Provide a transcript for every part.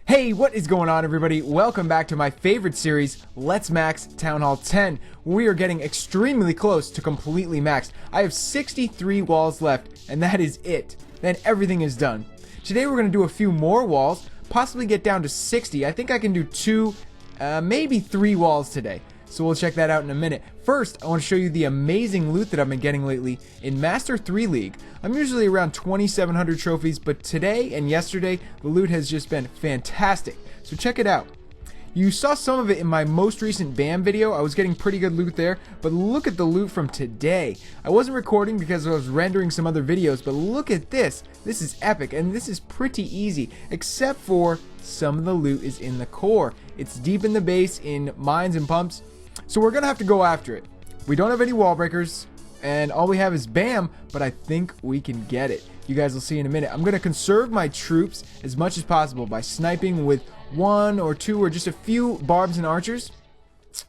Hey, what is going on, everybody? Welcome back to my favorite series, Let's Max Townhall 10. We are getting extremely close to completely maxed. I have 63 walls left, and that is it. Then everything is done. Today we're going to do a few more walls, possibly get down to 60. I think I can do 2, maybe 3 walls today. So we'll check that out in a minute. First, I want to show you the amazing loot that I've been getting lately in Master 3 League. I'm usually around 2,700 trophies, but today and yesterday, the loot has just been fantastic. So check it out. You saw some of it in my most recent BAM video. I was getting pretty good loot there, but look at the loot from today. I wasn't recording because I was rendering some other videos, but look at this. This is epic, and this is pretty easy, except for some of the loot is in the core. It's deep in the base in mines and pumps. So we're gonna have to go after it. We don't have any wall breakers, and all we have is BAM, but I think we can get it. You guys will see in a minute. I'm gonna conserve my troops as much as possible by sniping with 1 or 2 or just a few barbs and archers.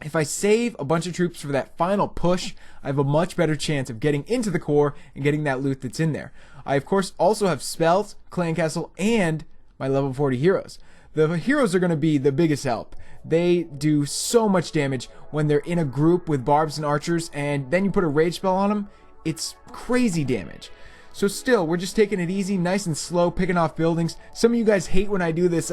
If I save a bunch of troops for that final push, I have a much better chance of getting into the core and getting that loot that's in there. I of course also have spells, clan castle, and my level 40 heroes. The heroes are going to be the biggest help. They do so much damage when they're in a group with barbs and archers, and then you put a rage spell on them. It's crazy damage. So still, we're just taking it easy, nice and slow, picking off buildings. Some of you guys hate when I do this.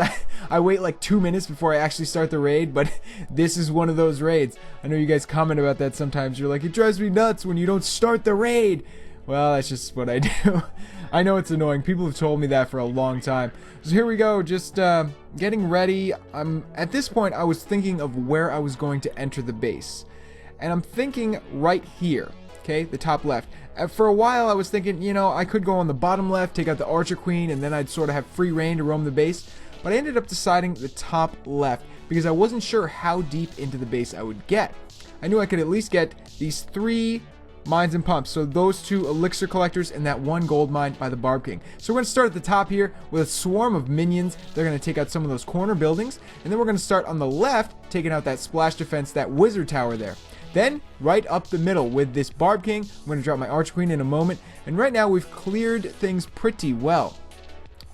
I wait like 2 minutes before I actually start the raid, but this is one of those raids. I know you guys comment about that sometimes. You're like, it drives me nuts when you don't start the raid. Well, that's just what I do. I know it's annoying. People have told me that for a long time. So here we go, just getting ready. At this point, I was thinking of where I was going to enter the base. And I'm thinking right here, okay, the top left. For a while, I was thinking, you know, I could go on the bottom left, take out the Archer Queen, and then I'd sort of have free reign to roam the base. But I ended up deciding the top left because I wasn't sure how deep into the base I would get. I knew I could at least get these 3 mines and pumps, so those 2 elixir collectors and that 1 gold mine by the Barb King. So we're going to start at the top here with a swarm of minions. They're going to take out some of those corner buildings, and then we're going to start on the left, taking out that splash defense, that wizard tower there. Then right up the middle with this Barb King. I'm going to drop my Arch Queen in a moment, and right now we've cleared things pretty well.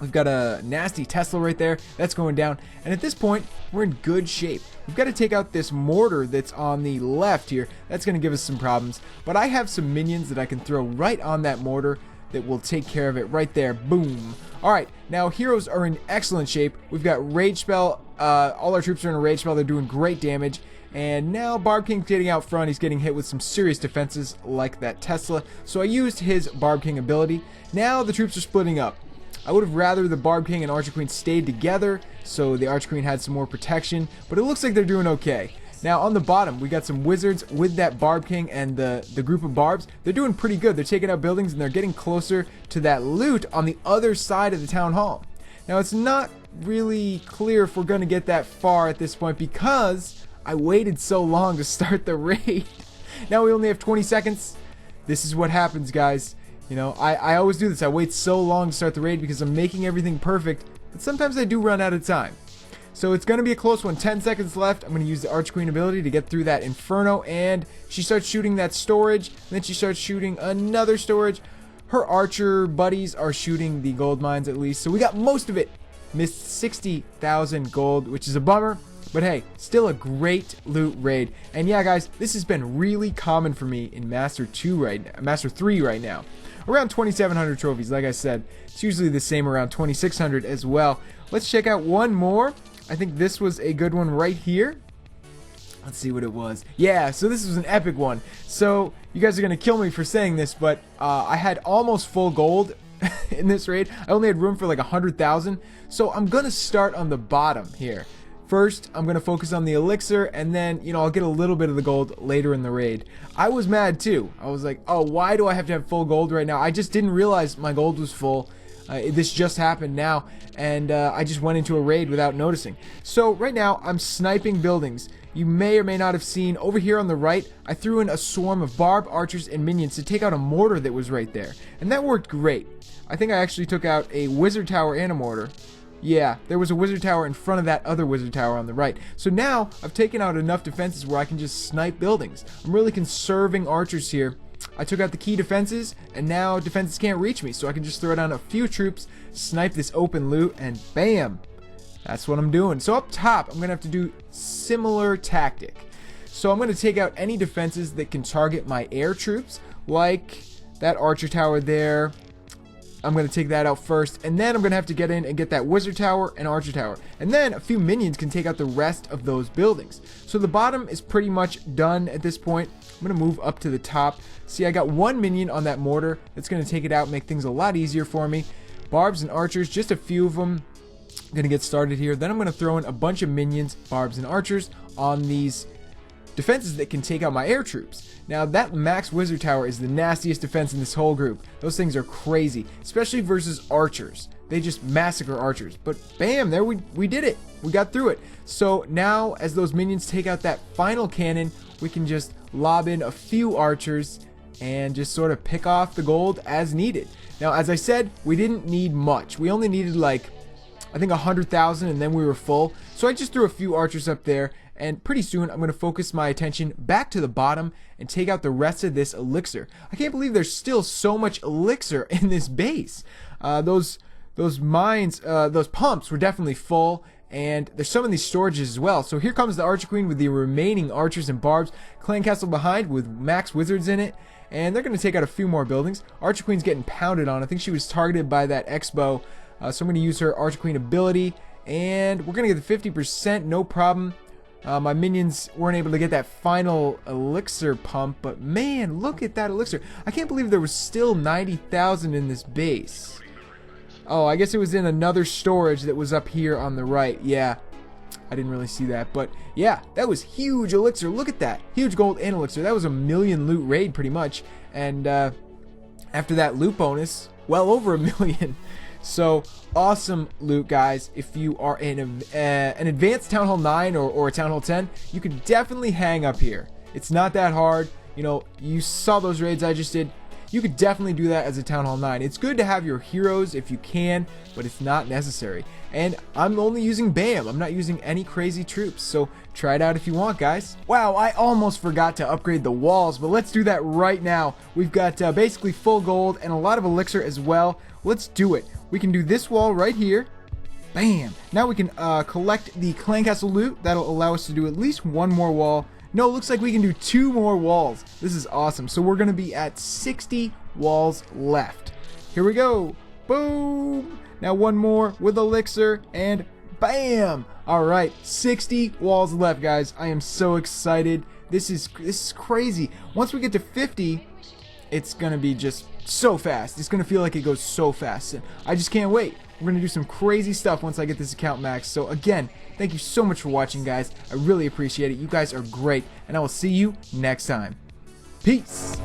We've got a nasty Tesla right there. That's going down. And at this point, we're in good shape. We've got to take out this mortar that's on the left here. That's going to give us some problems. But I have some minions that I can throw right on that mortar that will take care of it right there. Boom. All right, now heroes are in excellent shape. We've got Rage Spell. All our troops are in a Rage Spell. They're doing great damage. And now Barb King's getting out front. He's getting hit with some serious defenses like that Tesla. So I used his Barb King ability. Now the troops are splitting up. I would have rather the Barb King and Archer Queen stayed together so the Archer Queen had some more protection, but it looks like they're doing okay. Now on the bottom, we got some wizards with that Barb King and the group of barbs. They're doing pretty good. They're taking out buildings and they're getting closer to that loot on the other side of the town hall. Now it's not really clear if we're going to get that far at this point because I waited so long to start the raid. Now we only have 20 seconds. This is what happens, guys. You know, I always do this. I wait so long to start the raid because I'm making everything perfect, but sometimes I do run out of time. So it's going to be a close one. 10 seconds left. I'm going to use the Arch Queen ability to get through that Inferno, and she starts shooting that storage, and then she starts shooting another storage. Her archer buddies are shooting the gold mines at least, so we got most of it. Missed 60,000 gold, which is a bummer. But hey, still a great loot raid. And yeah, guys, this has been really common for me in Master 3 right now. Around 2,700 trophies, like I said. It's usually the same around 2,600 as well. Let's check out one more. I think this was a good one right here. Let's see what it was. Yeah, so this was an epic one. So you guys are going to kill me for saying this, but I had almost full gold in this raid. I only had room for like 100,000. So I'm going to start on the bottom here. First, I'm going to focus on the elixir, and then, you know, I'll get a little bit of the gold later in the raid. I was mad too. I was like, oh, why do I have to have full gold right now? I just didn't realize my gold was full. This just happened now, and I just went into a raid without noticing. So right now, I'm sniping buildings. You may or may not have seen over here on the right, I threw in a swarm of barb, archers, and minions to take out a mortar that was right there. And that worked great. I think I actually took out a wizard tower and a mortar. Yeah, there was a wizard tower in front of that other wizard tower on the right. So now I've taken out enough defenses where I can just snipe buildings. I'm really conserving archers here I took out the key defenses, and now defenses can't reach me, so I can just throw down a few troops, snipe this open loot, and bam! That's what I'm doing. So up top, I'm going to have to do similar tactic. So I'm going to take out any defenses that can target my air troops, like that archer tower there. I'm going to take that out first, and then I'm going to have to get in and get that wizard tower and archer tower. And then a few minions can take out the rest of those buildings. So the bottom is pretty much done at this point. I'm going to move up to the top. See, I got one minion on that mortar. That's going to take it out, make things a lot easier for me. Barbs and archers, just a few of them. I'm going to get started here. Then I'm going to throw in a bunch of minions, barbs and archers, on these defenses that can take out my air troops. Now that max wizard tower is the nastiest defense in this whole group. Those things are crazy, especially versus archers. They just massacre archers. But bam, there we did it. We got through it. So now as those minions take out that final cannon, we can just lob in a few archers and just sort of pick off the gold as needed. Now as I said, we didn't need much. We only needed like I think 100,000 and then we were full. So I just threw a few archers up there, and pretty soon I'm going to focus my attention back to the bottom and take out the rest of this elixir. I can't believe there's still so much elixir in this base. Those mines, those pumps were definitely full, and there's some in these storages as well. So here comes the Archer Queen with the remaining archers and barbs. Clan Castle behind with max wizards in it, and they're going to take out a few more buildings. Archer Queen's getting pounded on. I think she was targeted by that Expo. So I'm going to use her Archer Queen ability, and we're going to get the 50%, no problem. My minions weren't able to get that final elixir pump, but man, look at that elixir. I can't believe there was still 90,000 in this base. Oh, I guess it was in another storage that was up here on the right. Yeah, I didn't really see that, but yeah, that was huge elixir. Look at that. Huge gold and elixir. That was a million loot raid pretty much, and after that loot bonus, well over 1 million. So awesome loot, guys. If you are in an advanced Town Hall 9 or a Town Hall 10, you could definitely hang up here. It's not that hard. You know, you saw those raids I just did. You could definitely do that as a Town Hall 9. It's good to have your heroes if you can, but it's not necessary. And I'm only using BAM. I'm not using any crazy troops, so try it out if you want, guys. Wow, I almost forgot to upgrade the walls, but let's do that right now. We've got basically full gold and a lot of elixir as well. Let's do it. We can do this wall right here. Bam! Now we can collect the Clan Castle loot. That'll allow us to do at least one more wall. No, it looks like we can do 2 more walls. This is awesome. So we're going to be at 60 walls left. Here we go. Boom! Now one more with elixir, and bam! Alright, 60 walls left, guys. I am so excited. This is crazy. Once we get to 50, it's going to be just so fast. It's going to feel like it goes so fast. And I just can't wait. We're going to do some crazy stuff once I get this account maxed. So again, thank you so much for watching, guys. I really appreciate it. You guys are great. And I will see you next time. Peace.